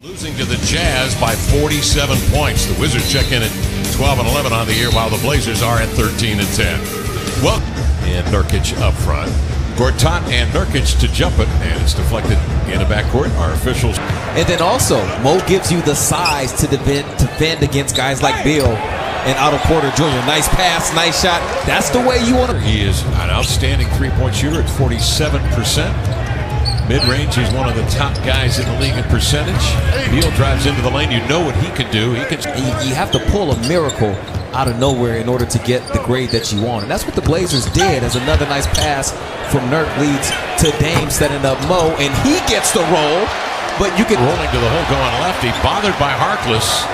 Losing to the Jazz by 47 points. The Wizards check in at 12-11 on the year, while the Blazers are at 13-10. Well, and Nurkic up front. Gortat and Nurkic to jump it, and it's deflected in the backcourt. Our officials. And then also, Mo gives you the size to defend against guys like Beal and Otto Porter Jr. Nice pass, nice shot. That's the way you want to. He is an outstanding three-point shooter at 47%. Mid-range, he's one of the top guys in the league in percentage. Beal drives into the lane. You know what he can do. You have to pull a miracle out of nowhere in order to get the grade that you want. And that's what the Blazers did, as another nice pass from Nurk leads to Dame setting up Mo, and he gets the roll. But you can rolling to the hole going lefty, bothered by Harkless.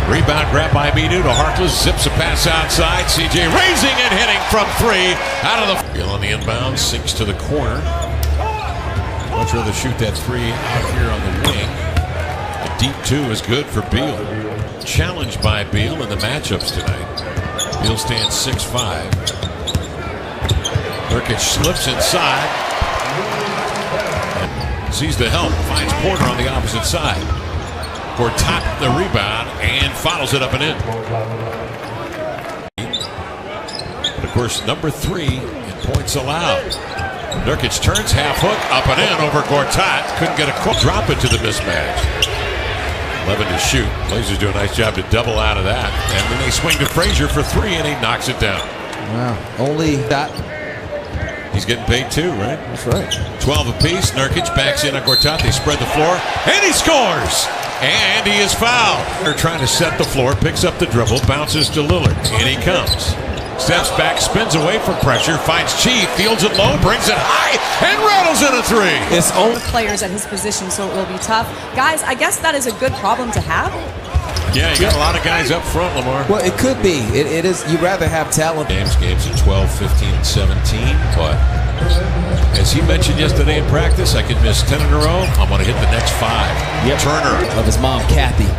Rebound grab by Aminu to Harkless, zips a pass outside. CJ raising and hitting from three out of the. Beal on the inbound, sinks to the corner. Much rather shoot that three out here on the wing. A deep two is good for Beal. Challenged by Beal in the matchups tonight. Beal stands 6'5". Nurkic slips inside. Sees the help, finds Porter on the opposite side. Gortat the rebound and follows it up and in. But of course, number 3 in points allowed. Nurkic turns, half hook, up and in over Gortat. Couldn't get a quick drop into the mismatch. 11 to shoot. Blazers do a nice job to double out of that. And then they swing to Frazier for 3 and he knocks it down. Wow, only that. He's getting paid too, right? That's right. 12 apiece. Nurkic backs in on Gortat. They spread the floor and he scores. And he is fouled. They're trying to set the floor, picks up the dribble, bounces to Lillard. In he comes. Steps back, spins away from pressure, finds Chief, fields it low, brings it high, and rattles in a 3. It's only players at his position, so it will be tough. Guys, I guess that is a good problem to have. Yeah, you got a lot of guys up front, Lamar. Well, it could be. It is. You'd rather have talent. Games at 12, 15, and 17, but as he mentioned yesterday in practice, I could miss 10 in a row. I'm going to hit the next 5. Yep. Turner. Of his mom, Kathy,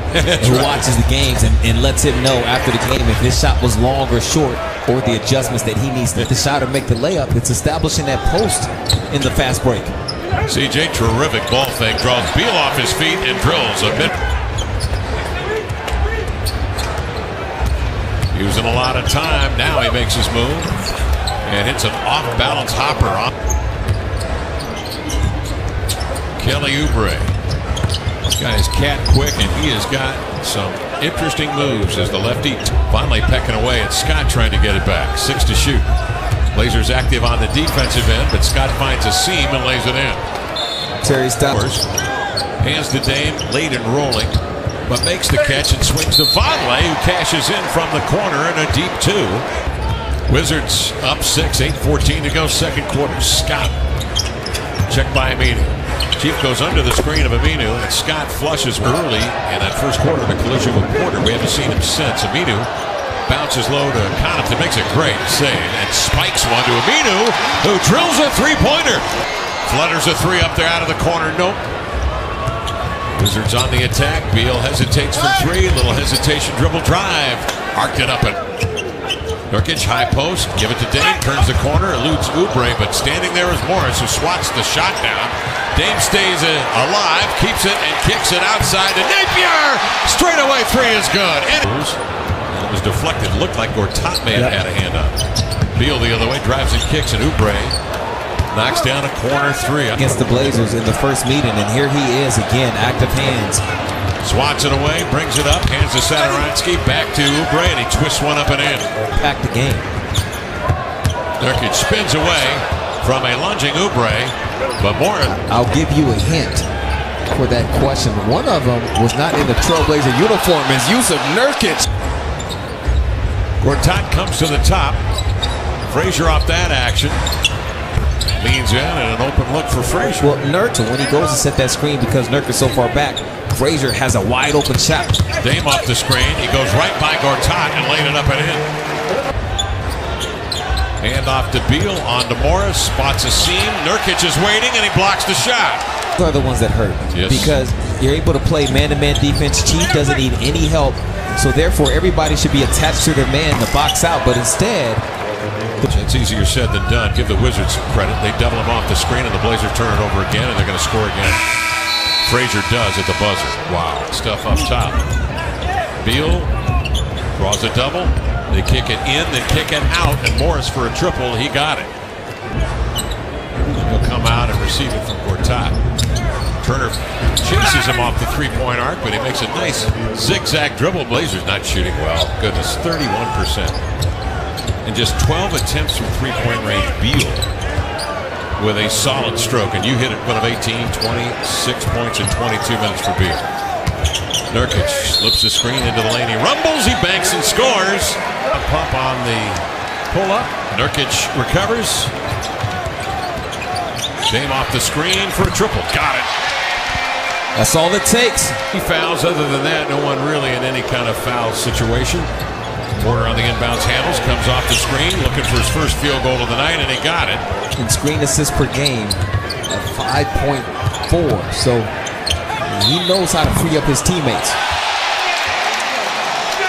who watches the games and lets him know after the game if his shot was long or short, or the adjustments that he needs to hit the shot or make the layup. It's establishing that post in the fast break. CJ, terrific ball fake, draws Beal off his feet and drills a bit. Using a lot of time. Now he makes his move and hits an off-balance hopper on Kelly Oubre. This guy is cat quick, and he has got some interesting moves as the lefty finally pecking away at Scott trying to get it back. 6 to shoot. Blazers active on the defensive end, but Scott finds a seam and lays it in. Terry Stowers hands to Dame, late and rolling, but makes the catch and swings to Vonleh, who cashes in from the corner in a deep 2. Wizards up 6, 8:14 to go, second quarter. Scott checked by Aminu. Chief goes under the screen of Aminu, and Scott flushes early in that first quarter of a collision with Porter. We haven't seen him since. Aminu bounces low to Connaughton, makes a great save, and spikes one to Aminu, who drills a three-pointer. Flutters a 3 up there out of the corner. Nope. Wizards on the attack. Beal hesitates from 3. Little hesitation, dribble drive. Arced it up and Nurkic, high post, give it to Dame, turns the corner, eludes Oubre, but standing there is Morris, who swats the shot down. Dame stays alive, keeps it, and kicks it outside to Napier. Straight away 3 is good. And it was deflected. Looked like Gortat may have had a hand on it. Beal the other way, drives and kicks, and Oubre knocks down a corner 3. Against the Blazers in the first meeting, and here he is again, active hands. Swats it away, brings it up, hands to Satoransky, back to Oubre, and he twists one up and in. Back the game. Nurkic spins away from a lunging Oubre, but more. I'll give you a hint for that question. One of them was not in the Trailblazer uniform, is Jusuf Nurkic. Gortat comes to the top. Frazier off that action. Leans in and an open look for Frazier. Well, Nurk, when he goes to set that screen, because Nurk is so far back, Frazier has a wide open shot. Dame off the screen. He goes right by Gortat and laid it up and in. Hand off to Beal, on to Morris, spots a seam. Nurkic is waiting and he blocks the shot. Those are the ones that hurt. Yes. Because you're able to play man-to-man defense. Chief doesn't need any help. So therefore, everybody should be attached to their man to box out. But instead, it's easier said than done. Give the Wizards some credit. They double him off the screen, and the Blazers turn it over again, and they're going to score again. Frazier does at the buzzer. Wow. Stuff up top. Beal draws a double. They kick it in, then kick it out, and Morris for a triple. He got it. He'll come out and receive it from Gortat. Turner chases him off the three-point arc, but he makes a nice zigzag dribble. Blazers not shooting well. Goodness, 31%. And just 12 attempts from three-point range. Beal with a solid stroke, and you hit it 1 of 18, 26 points in 22 minutes for Beal. Nurkic slips the screen into the lane. He rumbles, he banks and scores. A pump on the pull-up. Nurkic recovers. Dame off the screen for a triple. Got it. That's all it takes. He fouls. Other than that, no one really in any kind of foul situation. Porter on the inbounds handles, comes off the screen, looking for his first field goal of the night, and he got it. In screen assists per game at 5.4. So he knows how to free up his teammates.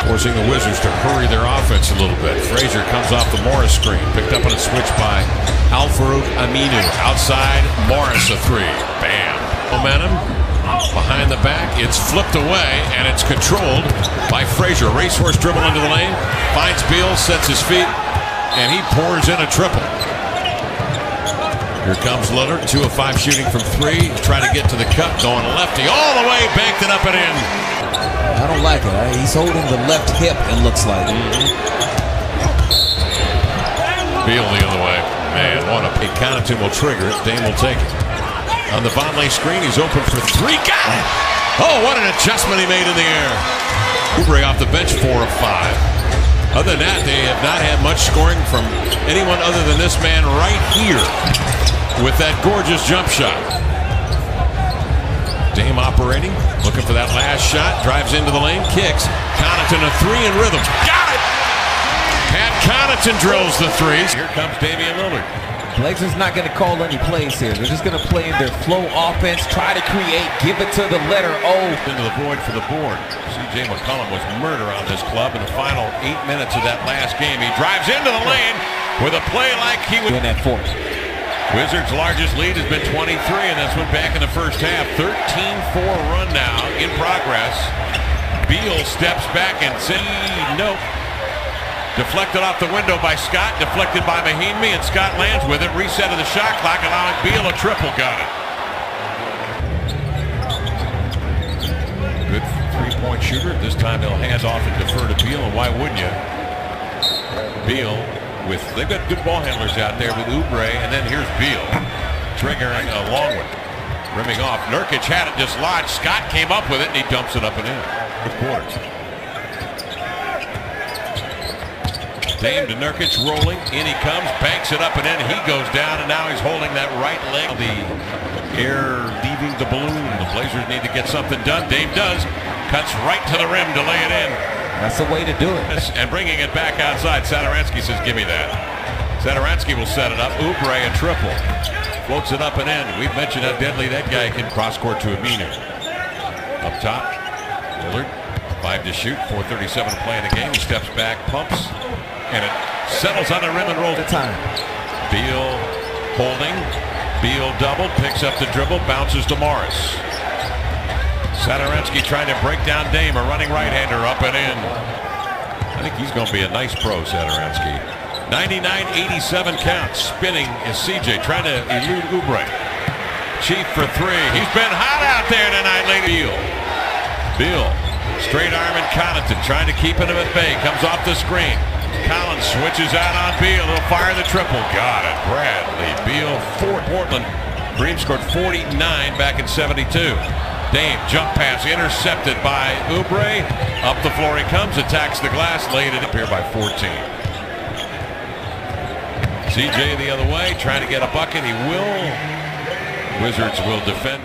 Forcing the Wizards to hurry their offense a little bit. Frazier comes off the Morris screen. Picked up on a switch by Al-Farouq Aminu. Outside, Morris a three. Bam. Momentum. Behind the back, it's flipped away, and it's controlled by Frazier. Racehorse dribble into the lane. Finds Beal, sets his feet, and he pours in a triple. Here comes Lillard, 2 of 5 shooting from 3. Trying to get to the cup, going lefty all the way, banked it up and in. I don't like it. He's holding the left hip, it looks like. Beal the other way. Man, what a pick. Connaughton will trigger it. Dame will take it. On the Vonleh screen, he's open for 3. Got it! Oh, what an adjustment he made in the air. Oubre off the bench, 4 of 5. Other than that, they have not had much scoring from anyone other than this man right here with that gorgeous jump shot. Dame operating, looking for that last shot, drives into the lane, kicks. Connaughton a 3 in rhythm. Got it! Pat Connaughton drills the 3s. Here comes Damian Lillard. Blazers not going to call any plays here. They're just going to play in their flow offense, try to create, give it to the letter O. Into the void for the board. C.J. McCollum was murder on this club in the final 8 minutes of that last game. He drives into the lane with a play like he would. In that fourth. Wizards' largest lead has been 23, and that's one back in the first half. 13-4 run now in progress. Beal steps back and says, nope. Deflected off the window by Scott, deflected by Mahinmi, and Scott lands with it. Reset of the shot clock, allowing Beal a triple. Got it. Good three-point shooter. This time they'll hand off and defer to Beal, and why wouldn't you? Beal with, they've got good ball handlers out there with Oubre, and then here's Beal triggering a long one. Rimming off. Nurkic had it dislodged. Scott came up with it, and he dumps it up and in. Good quarters. Dame to Nurkic, rolling. In he comes, banks it up and in. He goes down, and now he's holding that right leg. The air leaving the balloon. The Blazers need to get something done. Dame does. Cuts right to the rim to lay it in. That's the way to do it. And bringing it back outside. Satoransky says, give me that. Satoransky will set it up. Oubre a triple. Floats it up and in. We've mentioned how deadly that guy can cross court to Aminu. Up top, Lillard. 5 to shoot. 4:37 to play in the game. He steps back, pumps. And it settles on the rim and rolls. Time. Beal holding. Beal double. Picks up the dribble. Bounces to Morris. Satoransky trying to break down Dame. A running right-hander up and in. I think he's going to be a nice pro, Satoransky. 99-87 count. Spinning is CJ. Trying to elude Oubre. Chief for 3. He's been hot out there tonight, lady. Beal. Straight arm and Connaughton trying to keep him at bay. Comes off the screen. Collins switches out on Beal. He'll fire the triple. Got it. Bradley Beal for Portland. Green scored 49 back in 72. Dame jump pass intercepted by Oubre. Up the floor he comes. Attacks the glass. Laid it up here by 14. CJ the other way. Trying to get a bucket. He will. Wizards will defend.